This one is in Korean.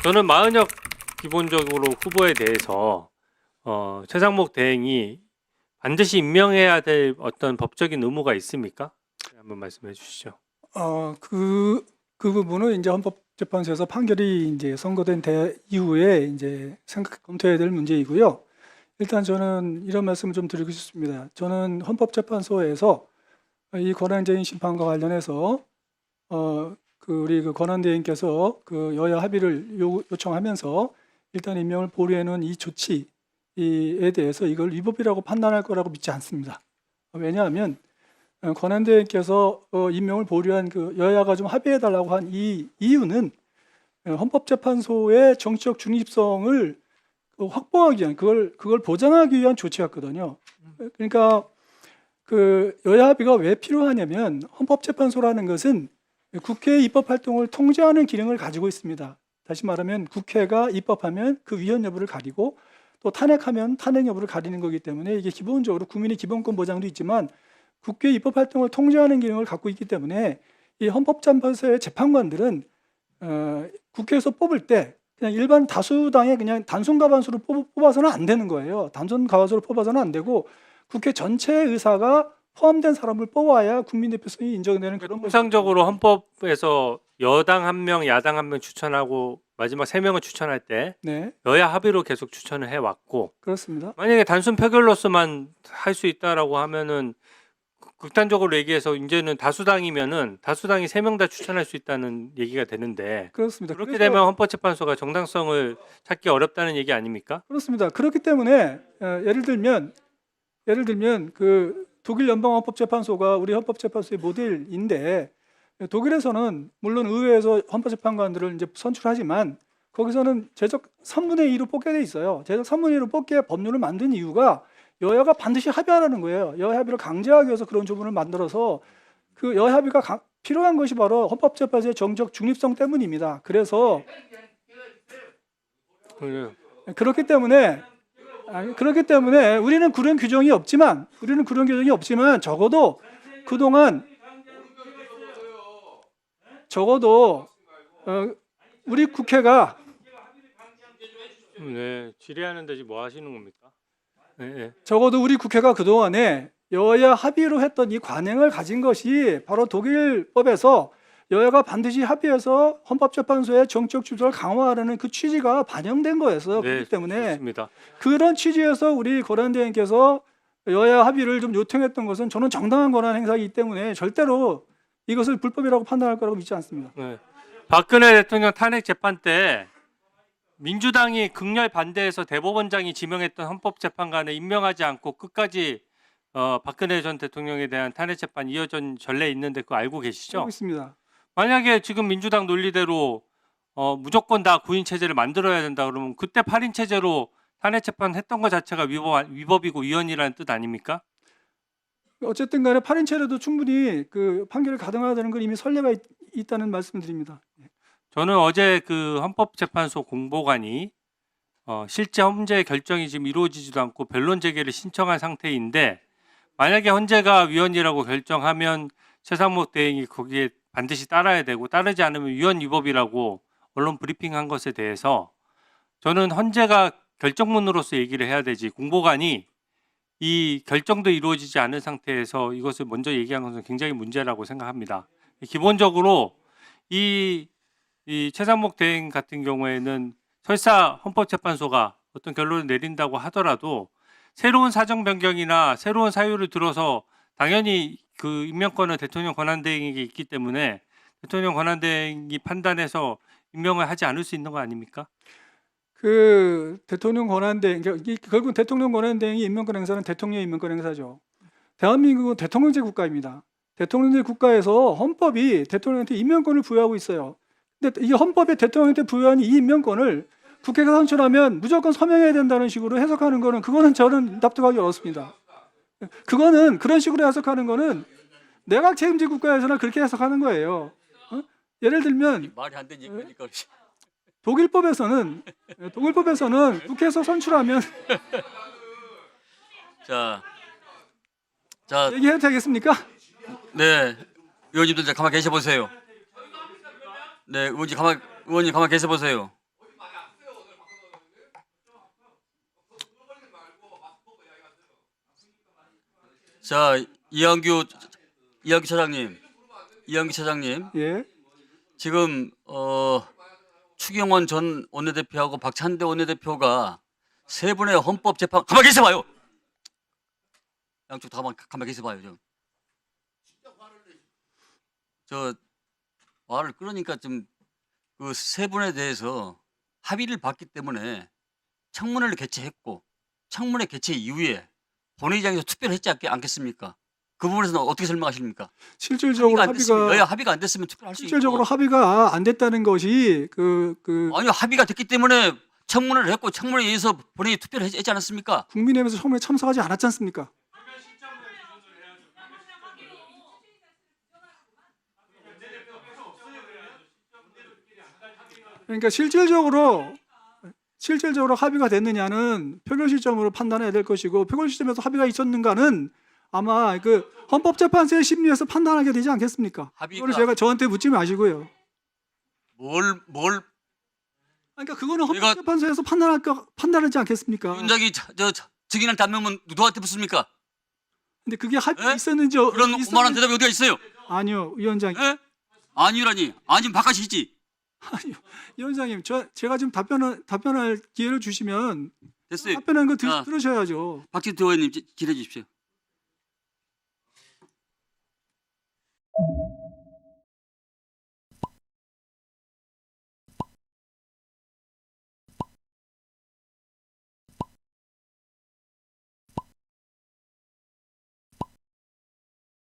저는 마은혁 기본적으로 후보에 대해서 최상목 대행이 반드시 임명해야 될 어떤 법적인 의무가 있습니까? 한번 말씀해 주시죠. 그 부분은 이제 헌법재판소에서 판결이 이제 선고된 이후에 이제 검토해야 될 문제이고요. 일단 저는 이런 말씀을 좀 드리고 싶습니다. 저는 헌법재판소에서 이 권한쟁의 심판과 관련해서 우리 권한대행께서 그 여야 합의를 요청하면서 일단 임명을 보류해 놓은 이 조치에 대해서 이걸 위법이라고 판단할 거라고 믿지 않습니다. 왜냐하면 권한대행께서 임명을 보류한 그 여야가 좀 합의해 달라고 한 이 이유는 헌법재판소의 정치적 중립성을 확보하기 위한 그걸 보장하기 위한 조치였거든요. 그러니까 그 여야 합의가 왜 필요하냐면 헌법재판소라는 것은 국회의 입법 활동을 통제하는 기능을 가지고 있습니다. 다시 말하면 국회가 입법하면 그 위헌 여부를 가리고 또 탄핵하면 탄핵 여부를 가리는 거기 때문에 이게 기본적으로 국민의 기본권 보장도 있지만 국회 입법 활동을 통제하는 기능을 갖고 있기 때문에 이 헌법재판소의 재판관들은 국회에서 뽑을 때 그냥 일반 다수당의 그냥 단순 과반수로 뽑아서는 안 되는 거예요. 단순 과반수로 뽑아서는 안 되고 국회 전체의 의사가 포함된 사람을 뽑아야 국민 대표성이 인정되는 그런 통상적으로 헌법에서 여당 1명, 야당 1명 추천하고 마지막 3명을 추천할 때 네, 여야 합의로 계속 추천을 해왔고 그렇습니다. 만약에 단순 표결로서만 할 수 있다라고 하면은 극단적으로 얘기해서 이제는 다수당이면은 다수당이 3명 다 추천할 수 있다는 얘기가 되는데 그렇습니다. 그렇게 그래서 되면 헌법재판소가 정당성을 찾기 어렵다는 얘기 아닙니까? 그렇습니다. 그렇기 때문에 예를 들면 그 독일 연방헌법재판소가 우리 헌법재판소의 모델인데 독일에서는 물론 의회에서 헌법재판관들을 이제 선출하지만 거기서는 제적 3분의 2로 뽑게 돼 있어요. 제적 3분의 2로 뽑게 법률을 만든 이유가 여야가 반드시 합의하라는 거예요. 여야 합의를 강제하기 위해서 그런 조문을 만들어서 그 여야 합의가 필요한 것이 바로 헌법재판소의 정적 중립성 때문입니다. 그래서 그렇기 때문에 우리는 그런 규정이 없지만 적어도 그동안 우리 국회가 질의하는데 지금 뭐 하시는 겁니까? 네. 적어도 우리 국회가 그동안에 여야 합의로 했던 이 관행을 가진 것이 바로 독일법에서 여야가 반드시 합의해서 헌법재판소의 정적 주도를 강화하려는 그 취지가 반영된 거였어요. 그렇기 때문에 좋습니다. 그런 취지에서 우리 권한대행께서 여야 합의를 좀 요청했던 것은 저는 정당한 권한 행사이기 때문에 절대로 이것을 불법이라고 판단할 거라고 믿지 않습니다. 네. 박근혜 대통령 탄핵 재판 때 민주당이 극렬 반대해서 대법원장이 지명했던 헌법재판관을 임명하지 않고 끝까지 박근혜 전 대통령에 대한 탄핵 재판 이어진 전례 있는데 그거 알고 계시죠? 알고 있습니다. 만약에 지금 민주당 논리대로 무조건 다 9인 체제를 만들어야 된다 그러면 그때 8인 체제로 탄핵 재판 했던 것 자체가 위법이고 위헌이라는 뜻 아닙니까? 어쨌든 간에 8인 체제도 충분히 그 판결을 가능하다는 걸 이미 선례가 있다는 말씀을 드립니다. 저는 어제 그 헌법재판소 공보관이 실제 헌재 결정이 지금 이루어지지도 않고 변론 재개를 신청한 상태인데 만약에 헌재가 위헌이라고 결정하면 최상목 대행이 거기에 반드시 따라야 되고 따르지 않으면 위헌 위법이라고 언론 브리핑한 것에 대해서 저는 헌재가 결정문으로서 얘기를 해야 되지 공보관이 이 결정도 이루어지지 않은 상태에서 이것을 먼저 얘기한 것은 굉장히 문제라고 생각합니다. 기본적으로 이 최상목 대행 같은 경우에는 설사 헌법재판소가 어떤 결론을 내린다고 하더라도 새로운 사정 변경이나 새로운 사유를 들어서 당연히 그 임명권은 대통령 권한대행에게 있기 때문에 대통령 권한대행이 판단해서 임명을 하지 않을 수 있는 거 아닙니까? 그 대통령 권한대행 결국 대통령 권한대행이 임명권 행사는 대통령의 임명권 행사죠. 대한민국은 대통령제 국가입니다. 대통령제 국가에서 헌법이 대통령한테 임명권을 부여하고 있어요. 근데 이 헌법에 대통령한테 부여한 이 임명권을 국회가 선출하면 무조건 서명해야 된다는 식으로 해석하는 거는 그거는 저는 납득하기 어렵습니다. 그거는 그런 식으로 해석하는 거는 내각 책임제 국가에서는 그렇게 해석하는 거예요. 예를 들면 말이 안 되는 얘기니까. 독일법에서는 국회에서 선출하면 자, 얘기해도 되겠습니까? 네, 의원님들 가만 계셔 보세요. 네, 의원님 가만 계셔 보세요. 자, 이한규 차장님, 예. 지금 추경원 전 원내대표하고 박찬대 원내대표가 세 분의 헌법재판 가만히 계셔봐요. 양쪽 다 가만히 계셔봐요. 저 말을 끊으니까 좀 그 세 분에 대해서 합의를 봤기 때문에 청문회를 개최했고 청문회 개최 이후에 본회의장에서 투표를 했지 않겠습니까? 그 부분에서는 어떻게 설명하십니까? 실질적으로 안 됐으면, 합의가 여야 합의가 안 됐으면 투표를 할 수 있고. 실질적으로 합의가 안 됐다는 것이 아니요, 합의가 됐기 때문에 청문회를 했고 청문회에 의해서 본회의 투표를 했지 않았습니까? 국민의힘에서 처음에 참석하지 않았지 않습니까? 그러니까 실질적으로 합의가 됐느냐는 표결 시점으로 판단해야 될 것이고 표결 시점에서 합의가 있었는가는 아마 그 헌법재판소의 심리에서 판단하게 되지 않겠습니까? 그거를 제가 저한테 묻지 마시고요. 뭘 그러니까 그거는 내가- 헌법재판소에서 판단하지 않겠습니까? 위원장이 저 증인을 담으면 누구한테 붙습니까? 근데 그게 합의가 에? 있었는지 그런 오만한 대답이 어디가 있어요? 아니요, 위원장. 예? 아니라니. 아니면 바깥이지. 아니요, 위원장님, 제가 지금 답변할 기회를 주시면 됐어요. 답변하는 거 자. 들으셔야죠. 박진태 의원님 질해 주십시오.